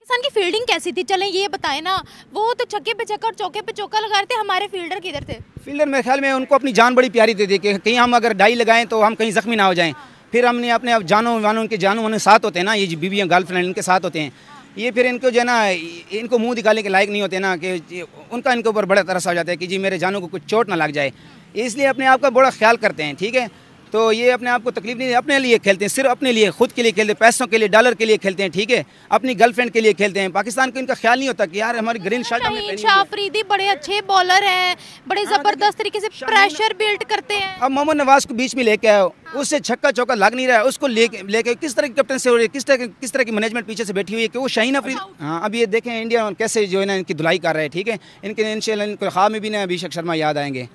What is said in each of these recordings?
पाकिस्तान की फील्डिंग कैसी थी, चलें ये बताएं ना। वो तो छक्के पे छक्का और चौके पे चौका लगा रहे थे, हमारे फील्डर किधर थे? फील्डर मेरे ख्याल में उनको अपनी जान बड़ी प्यारी थी कि कहीं हम अगर डाई लगाएं तो हम कहीं ज़ख्मी ना हो जाएं। फिर हमने अपने अब जानों वालों उनके जानों वालों साथ होते हैं ना, ये बीवियाँ गर्लफ्रेंड इनके साथ होते हैं, ये फिर इनको जो है ना, इनको मुंह दिखाने के लायक नहीं होते ना कि उनका इनके ऊपर बड़ा तरस आ जाता है कि जी मेरे जानों को कुछ चोट ना लग जाए, इसलिए अपने आप का बड़ा ख्याल करते हैं। ठीक है, तो ये अपने आप को तकलीफ नहीं, अपने लिए खेलते हैं, सिर्फ अपने लिए, खुद के लिए खेलते हैं, पैसों के लिए, डॉलर के लिए खेलते हैं। ठीक है, अपनी गर्लफ्रेंड के लिए खेलते हैं। पाकिस्तान को इनका ख्याल नहीं होता कि यार हमारी ग्रीन शर्ट हमने पहनी शाह अफरीदी बड़े अच्छे बॉलर हैं, बड़े जबरदस्त तरीके से प्रेशर बिल्ड करते हैं। अब मोहम्मद नवाज को बीच में लेके आओ, उससे छक्का चौका लग नहीं रहा है, उसको लेके किस तरह की कैप्टन से हो रही है, किस तरह की मैनेजमेंट पीछे से बैठी हुई है कि वो शाहीन अफरीदी। हाँ, अब ये देखें इंडिया कैसे जो है ना इनकी धुलाई कर रहे हैं। ठीक है, इनके इंशाल्लाह इनको ख्वाब में भी ना अभिषेक शर्मा याद आएंगे,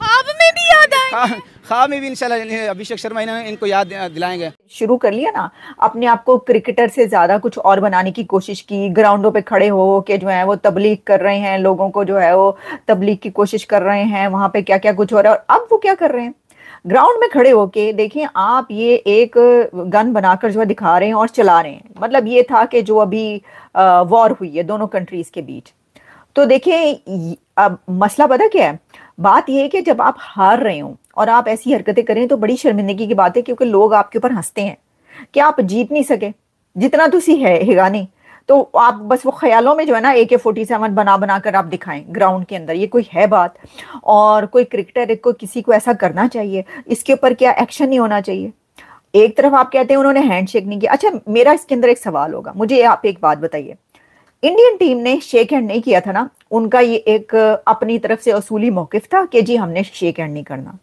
ख्वाब में भी याद आएंगे, ख्वाब में भी इंशाल्लाह अभिषेक शर्मा इनको याद दिलाएंगे। शुरू कर लिया ना, अपने आप को क्रिकेटर से ज्यादा कुछ और बनाने की कोशिश की, ग्राउंडों पे खड़े हो के जो है वो तबलीग कर रहे हैं, लोगों को जो है वो तबलीग की कोशिश कर रहे हैं, वहां पे क्या क्या कुछ हो रहा है। और अब वो क्या कर रहे हैं, ग्राउंड में खड़े होके देखिए आप, ये एक गन बनाकर जो है दिखा रहे हैं और चला रहे हैं। मतलब ये था कि जो अभी वॉर हुई है दोनों कंट्रीज के बीच, तो देखिए अब मसला पता क्या है, बात यह है कि जब आप हार रहे हो और आप ऐसी हरकतें करें तो बड़ी शर्मिंदगी की बात है, क्योंकि लोग आपके ऊपर हंसते हैं कि आप जीत नहीं सके, जितना तुसी है हिगानी, तो आप बस वो ख्यालों में जो है ना AK-47 बना बना कर आप दिखाएं ग्राउंड के अंदर, ये कोई है बात? और कोई क्रिकेटर को किसी को ऐसा करना चाहिए? इसके ऊपर क्या एक्शन नहीं होना चाहिए? एक तरफ आप कहते हैं उन्होंने हैंडशेक नहीं किया। अच्छा, मेरा इसके अंदर एक सवाल होगा, मुझे आप एक बात बताइए, इंडियन टीम ने शेक हैंड नहीं किया था ना, उनका ये एक अपनी तरफ से असूली मौकिफ था कि जी हमने शेक हैंड नहीं करना।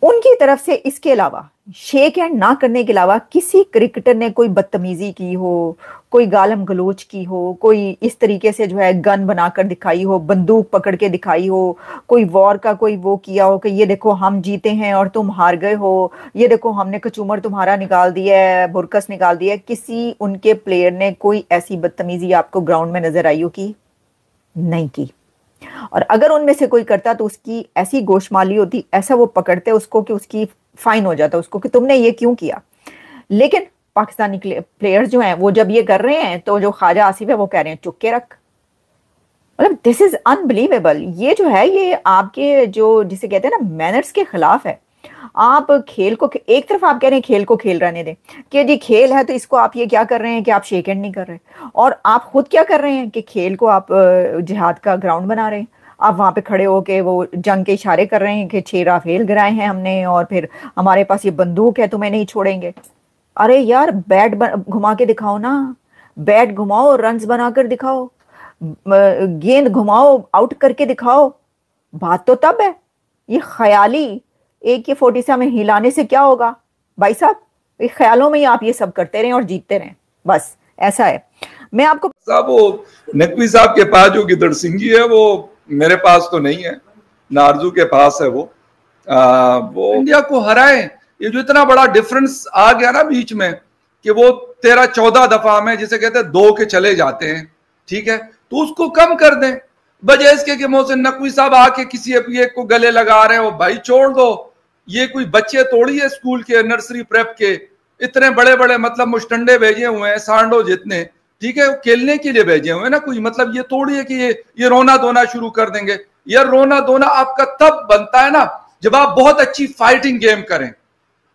उनकी तरफ से इसके अलावा, शेक हैंड ना करने के अलावा, किसी क्रिकेटर ने कोई बदतमीजी की हो, कोई गालम गलोच की हो, कोई इस तरीके से जो है गन बनाकर दिखाई हो, बंदूक पकड़ के दिखाई हो, कोई वॉर का कोई वो किया हो कि ये देखो हम जीते हैं और तुम हार गए हो, ये देखो हमने कचूमर तुम्हारा निकाल दिया है, बुरकस निकाल दिया है, किसी उनके प्लेयर ने कोई ऐसी बदतमीजी आपको ग्राउंड में नजर आई हो? की नहीं की। और अगर उनमें से कोई करता तो उसकी ऐसी गोशमाली होती, ऐसा वो पकड़ते उसको कि उसकी फाइन हो जाता उसको कि तुमने ये क्यों किया। लेकिन पाकिस्तानी प्लेयर्स जो हैं वो जब ये कर रहे हैं तो जो ख्वाजा आसिफ है वो कह रहे हैं चुप के रख। मतलब दिस इज अनबिलीवेबल। ये जो है ये आपके जो जिसे कहते हैं ना मैनर्स के खिलाफ है। आप खेल को, एक तरफ आप कह रहे हैं खेल को खेल रहने दें कि जी खेल है, तो इसको आप ये क्या कर रहे हैं कि आप शेक हैंड नहीं कर रहे, और आप खुद क्या कर रहे हैं कि खेल को आप जिहाद का ग्राउंड बना रहे हैं। आप वहां पे खड़े होके वो जंग के इशारे कर रहे हैं कि 6 राफेल गिराए हैं हमने और फिर हमारे पास ये बंदूक है, तुम्हें नहीं छोड़ेंगे। अरे यार बैट घुमा के दिखाओ ना, बैट घुमाओ, रन्स बनाकर दिखाओ, गेंद घुमाओ, आउट करके दिखाओ। बात तो तब है, ये ख्याली AK-47 हिलाने से क्या होगा भाई साहब? ख्यालों में ही आप ये सब करते रहें और जीतते रहें, बस ऐसा है। मैं आपको साहब, वो नकवी साहब के पास जो गिदड़ सिंगी है वो मेरे पास तो नहीं है, नारजू के पास है। वो इंडिया को हराए, ये जो इतना बड़ा डिफरेंस आ गया ना बीच में कि वो 13-14 दफा में जिसे कहते हैं 2 के चले जाते हैं, ठीक है, तो उसको कम कर दें। बजाय इसके कि मोहसिन नकवी साहब आके किसी एक को गले लगा रहे हो, भाई छोड़ दो, ये कोई बच्चे थोड़ी है स्कूल के, नर्सरी प्रेप के, इतने बड़े बड़े मतलब मुश्तंडे भेजे हुए हैं, सांडो जितने, ठीक है, खेलने के लिए भेजे हुए हैं ना, कोई मतलब ये थोड़ी है कि ये रोना धोना शुरू कर देंगे। यार रोना धोना आपका तब बनता है ना जब आप बहुत अच्छी फाइटिंग गेम करें,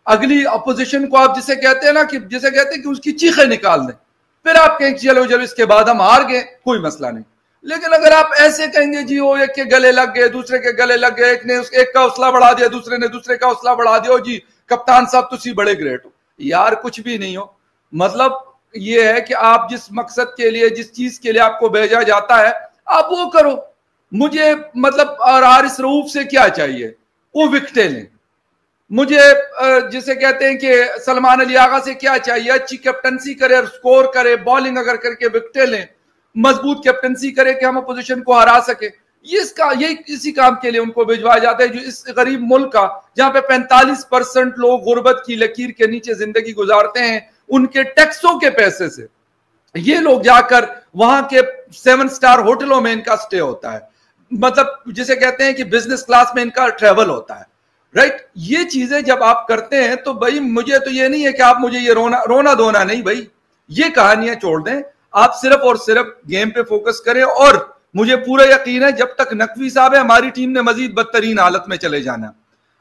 अगली अपोजिशन को आप जिसे कहते हैं ना कि जिसे कहते हैं कि उसकी चीखें निकाल दें, फिर आप कहें चलो चलो इसके बाद हम हार गए, कोई मसला नहीं। लेकिन अगर आप ऐसे कहेंगे जी वो एक के गले लग गए, दूसरे के गले लग गए, एक ने एक का हौसला बढ़ा दिया, दूसरे ने दूसरे का हौसला बढ़ा दिया, जी कप्तान साहब तुसी बड़े ग्रेट हो, यार कुछ भी नहीं हो। मतलब ये है कि आप जिस मकसद के लिए, जिस चीज के लिए आपको भेजा जाता है आप वो करो। मुझे मतलब हारिस रऊफ से क्या चाहिए, वो विकेटें लें। मुझे जिसे कहते हैं कि सलमान अली आगा से क्या चाहिए, अच्छी कैप्टनसी करे, स्कोर करे, बॉलिंग अगर करके विकेटें लें, मजबूत कैप्टनसी करे कि हम अपोजिशन को हरा सके। ये इसका यही इसी काम के लिए उनको भिजवाया जाता है, जो इस गरीब मुल्क का जहां पे 45% लोग गुर्बत की लकीर के नीचे जिंदगी गुजारते हैं, उनके टैक्सों के पैसे से ये लोग जाकर वहां के 7 स्टार होटलों में इनका स्टे होता है, मतलब जिसे कहते हैं कि बिजनेस क्लास में इनका ट्रेवल होता है, राइट। ये चीजें जब आप करते हैं तो भाई मुझे तो ये नहीं है कि आप मुझे ये रोना धोना नहीं, भाई ये कहानियां छोड़ दें। आप सिर्फ और सिर्फ गेम पे फोकस करें। और मुझे पूरा यकीन है जब तक नकवी साहब है हमारी टीम ने मजीद बदतरीन हालत में चले जाना।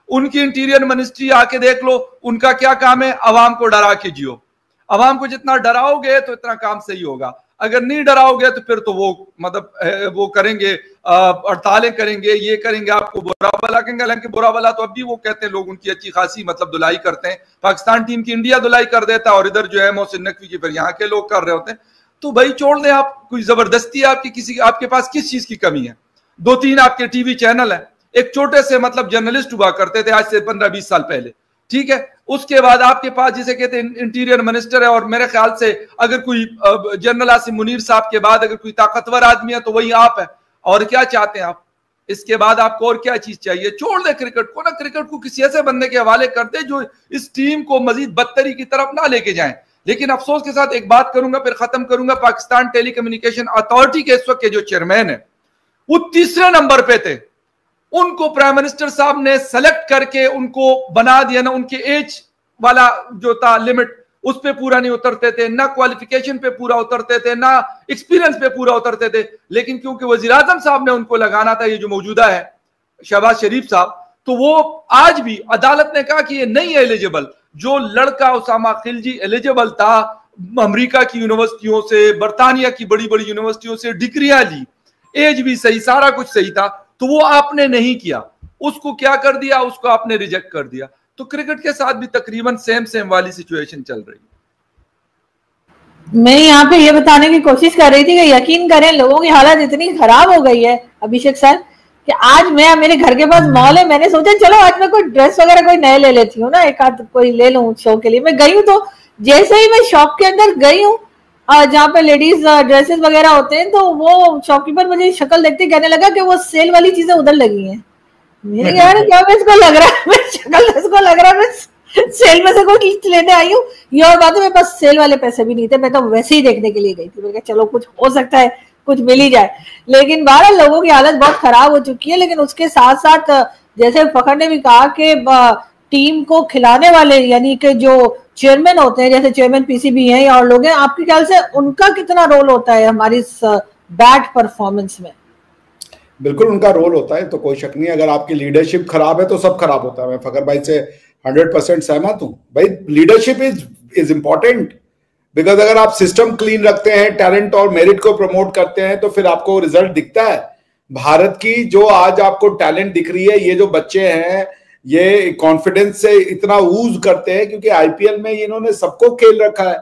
उनकी इंटीरियर मिनिस्ट्री आके देख लो, उनका क्या काम है, अवाम को डरा के जियो। अवाम को जितना डराओगे तो इतना काम सही होगा, अगर नहीं डराओगे तो फिर तो वो मतलब वो करेंगे, हड़तालें करेंगे, ये करेंगे, आपको बुरा भला कहेंगे। हालांकि बुरा भला तो अब भी वो कहते हैं लोग, उनकी अच्छी खासी मतलब धुलाई करते हैं। पाकिस्तान टीम की इंडिया धुलाई कर देता है और इधर जो है मोहसिन नकवी की फिर यहाँ के लोग कर रहे होते हैं। तो भाई छोड़ दें आप, कोई जबरदस्ती आपकी किसी आपके पास किस चीज की कमी है? 2-3 आपके टीवी चैनल है, एक छोटे से मतलब जर्नलिस्ट हुआ करते थे आज से 15-20 साल पहले, ठीक है। उसके बाद आपके पास जिसे कहते हैं इंटीरियर मिनिस्टर है, और मेरे ख्याल से अगर कोई जनरल आसिम मुनीर साहब के बाद अगर कोई ताकतवर आदमी है तो वही आप है। और क्या चाहते हैं आप? इसके बाद आपको और क्या चीज चाहिए? छोड़ दे क्रिकेट को ना, क्रिकेट को किसी ऐसे बंदे के हवाले कर दे जो इस टीम को मजीद बदतरी की तरफ ना लेके जाए। लेकिन अफसोस के साथ एक बात करूंगा फिर खत्म करूंगा, पाकिस्तान टेलीकम्युनिकेशन अथॉरिटी के इस वक्त के जो चेयरमैन है वो 3रे नंबर पे थे। उनको प्राइम मिनिस्टर साहब ने सेलेक्ट करके उनको बना दिया ना, उनके एज वाला जो था लिमिट उस पे पूरा नहीं उतरते थे, ना क्वालिफिकेशन पे पूरा उतरते थे, ना एक्सपीरियंस पे पूरा उतरते थे। लेकिन क्योंकि वजीर आजम साहब ने उनको लगाना था, ये जो मौजूदा है शहबाज शरीफ साहब, तो वो आज भी अदालत ने कहा कि ये नहीं है एलिजिबल। जो लड़का उसामा खिलजी एलिजिबल था, अमेरिका की यूनिवर्सिटियों से, बरतानिया की बड़ी बड़ी यूनिवर्सिटियों से डिग्रियां ली, एज भी सही, सारा कुछ सही था, तो वो आपने नहीं किया, उसको क्या कर दिया, उसको आपने रिजेक्ट कर दिया। तो क्रिकेट के साथ भी तकरीबन सेम वाली सिचुएशन चल रही है। मैं यहाँ पे ये बताने की कोशिश कर रही थी कि यकीन करें लोगों की हालत इतनी खराब हो गई है अभिषेक सर कि आज मैं, मेरे घर के पास मॉल है, मैंने सोचा चलो आज मैं कोई ड्रेस वगैरह कोई नए ले लेती हूँ ना, एक आध कोई ले लूं शो के लिए। मैं गई हूँ तो जैसे ही मैं शॉप के अंदर गई हूँ जहाँ पे लेडीज ड्रेसेस वगैरह होते हैं, तो वो शॉपकीपर मुझे शक्ल देखते कहने लगा कि वो सेल वाली चीजें उधर लगी हैं। मैंने कहा यार क्या मैं इसको लग रहा है, मैं शक्ल इसको लग रहा है मैं सेल में से कोई लेने आई हूँ। ये और बात है मेरे पास सेल वाले पैसे भी नहीं थे, मैं तो वैसे ही देखने के लिए गई थी। मैंने कहा चलो कुछ हो सकता है, कुछ मिल ही जाए। लेकिन बहरहाल लोगों की हालत बहुत खराब हो चुकी है। लेकिन उसके साथ साथ जैसे फखर ने भी कहा कि टीम को खिलाने वाले यानी कि जो चेयरमैन होते हैं, जैसे चेयरमैन पीसीबी हैं और लोग हैं, आपके ख्याल से उनका कितना रोल होता है हमारी इस बैड परफॉर्मेंस में? बिल्कुल उनका रोल होता है, तो कोई शक नहीं। अगर आपकी लीडरशिप खराब है तो सब खराब होता है। मैं फखर भाई से 100% सहमत हूं भाई। लीडरशिप इज इंपॉर्टेंट, बिकॉज अगर आप सिस्टम क्लीन रखते हैं, टैलेंट और मेरिट को प्रमोट करते हैं, तो फिर आपको रिजल्ट दिखता है। भारत की जो आज आपको टैलेंट दिख रही है, ये जो बच्चे हैं ये कॉन्फिडेंस से इतना ऊज करते हैं क्योंकि आईपीएल में इन्होंने सबको खेल रखा है।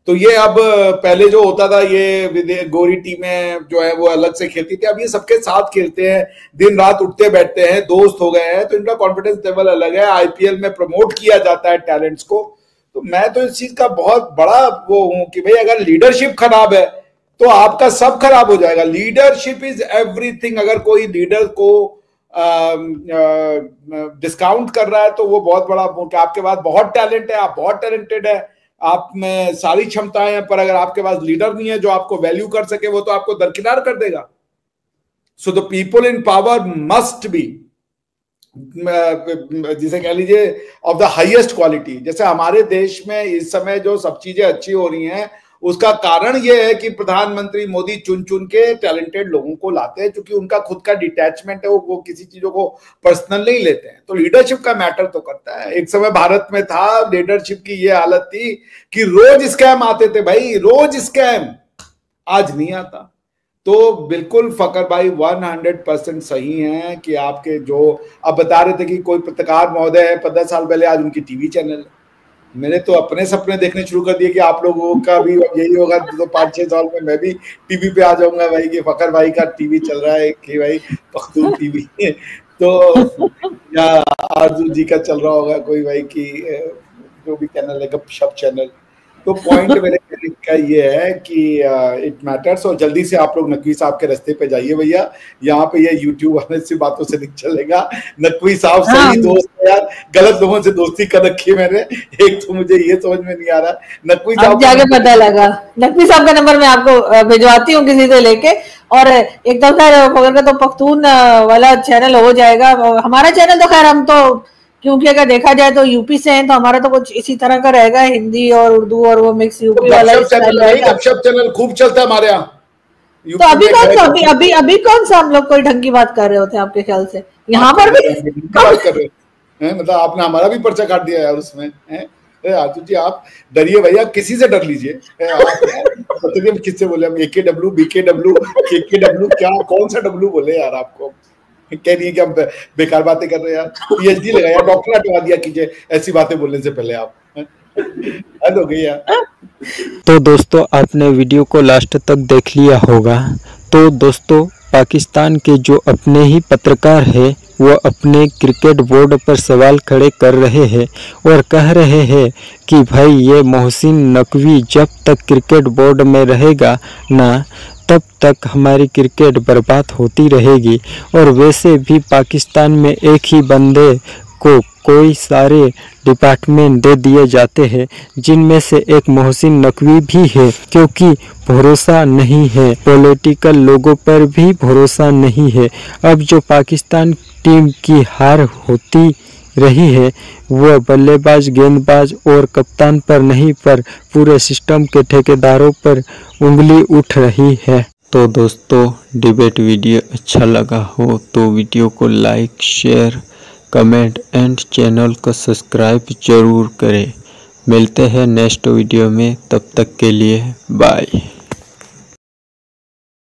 तो ये अब पहले जो होता था ये गोरी टीमें जो है वो अलग से खेलती थी, अब ये सबके साथ खेलते हैं, दिन रात उठते बैठते हैं, दोस्त हो गए हैं, तो इनका कॉन्फिडेंस लेवल अलग है। आईपीएल में प्रमोट किया जाता है टैलेंट्स को। तो मैं तो इस चीज का बहुत बड़ा वो हूं कि भाई अगर लीडरशिप खराब है तो आपका सब खराब हो जाएगा। Leadership is everything. अगर कोई लीडर को डिस्काउंट कर रहा है तो वो बहुत बड़ा, आपके पास बहुत टैलेंट है, आप बहुत टैलेंटेड है, आप में सारी क्षमताएं हैं, पर अगर आपके पास लीडर नहीं है जो आपको वैल्यू कर सके, वो तो आपको दरकिनार कर देगा। So the people in power must be, जिसे कह लीजिए ऑफ द हाईएस्ट क्वालिटी। जैसे हमारे देश में इस समय जो सब चीजें अच्छी हो रही हैं, उसका कारण यह है कि प्रधानमंत्री मोदी चुन चुन के टैलेंटेड लोगों को लाते हैं, क्योंकि उनका खुद का डिटैचमेंट है, वो किसी चीजों को पर्सनल नहीं लेते हैं। तो लीडरशिप का मैटर तो करता है। एक समय भारत में था, लीडरशिप की ये हालत थी कि रोज स्कैम आते थे भाई, रोज स्कैम। आज नहीं आता। तो बिल्कुल फकर भाई 100% सही है कि आपके जो अब बता रहे थे कि कोई पत्रकार महोदय है 15 साल पहले, आज उनकी टीवी चैनल है। मैंने तो अपने सपने देखने शुरू कर दिए कि आप लोगों का भी यही होगा, तो 5-6 साल में मैं भी टीवी पे आ जाऊंगा भाई कि फकर भाई का टीवी चल रहा है, कि भाई पख्तून टीवी तो या आरजू जी का चल रहा होगा कोई भाई की जो भी चैनल है, गपशप चैनल। तो पॉइंट मेरे कहने का ये है कि इट मैटर्स। और जल्दी से आप लोग नकवी साहब के रास्ते पे जाइए भैया, यहाँ पे ये यूट्यूब वाले से बातों से नहीं चलेगा। नकवी साहब सही दोस्त है यार, गलत लोगों से दोस्ती कर रखी है मैंने। एक तो मुझे ये समझ में नहीं आ रहा, नकवी साहब जाके पता लगा। नकवी साहब का नंबर मैं आपको भिजवाती हूँ किसी से लेके। और एकदम खैर अगर का तो पख्तून वाला चैनल हो जाएगा, हमारा चैनल तो खैर हम तो क्योंकि अगर देखा जाए तो यूपी से हैं तो हमारा तो कुछ इसी तरह का रहेगा, हिंदी और उर्दू और वो मिक्स यूपी वाला गपशप चैनल खूब चलता है हमारे यहाँ। तो अभी कौन सा अभी कौन सा हम लोग कोई ढंग की बात कर रहे होते हैं आपके ख्याल से? यहाँ पर भी बात कर रहे हैं, मतलब आपने हमारा भी पर्चा काट दिया यार उसमें। आरजू जी आप डरिए भैया, किसी से डर लीजिए। आप किससे बोले हम? AKW BKW KKW क्या कौन सा डब्ल्यू बोले यार? आपको कह रही है कि हम बेकार बातें कर रहे हैं यार। PhD लगाया, डॉक्टरेट लगा दिया कीजिए ऐसी बातें बोलने से पहले। आप हद हो गई यार। तो दोस्तों आपने वीडियो को लास्ट तक देख लिया होगा। तो दोस्तों पाकिस्तान के जो अपने ही पत्रकार हैं वो अपने क्रिकेट बोर्ड पर सवाल खड़े कर रहे हैं और कह रहे हैं कि भाई ये मोहसिन नकवी जब तक क्रिकेट बोर्ड में रहेगा ना तब तक हमारी क्रिकेट बर्बाद होती रहेगी। और वैसे भी पाकिस्तान में एक ही बंदे को कोई सारे डिपार्टमेंट दे दिए जाते हैं जिनमें से एक मोहसिन नकवी भी है, क्योंकि भरोसा नहीं है, पॉलिटिकल लोगों पर भी भरोसा नहीं है। अब जो पाकिस्तान टीम की हार होती रही है वह बल्लेबाज, गेंदबाज और कप्तान पर नहीं पर पूरे सिस्टम के ठेकेदारों पर उंगली उठ रही है। तो दोस्तों डिबेट वीडियो अच्छा लगा हो तो वीडियो को like, share, comment and channel को सब्सक्राइब जरूर करें। मिलते हैं नेक्स्ट वीडियो में, तब तक के लिए बाय।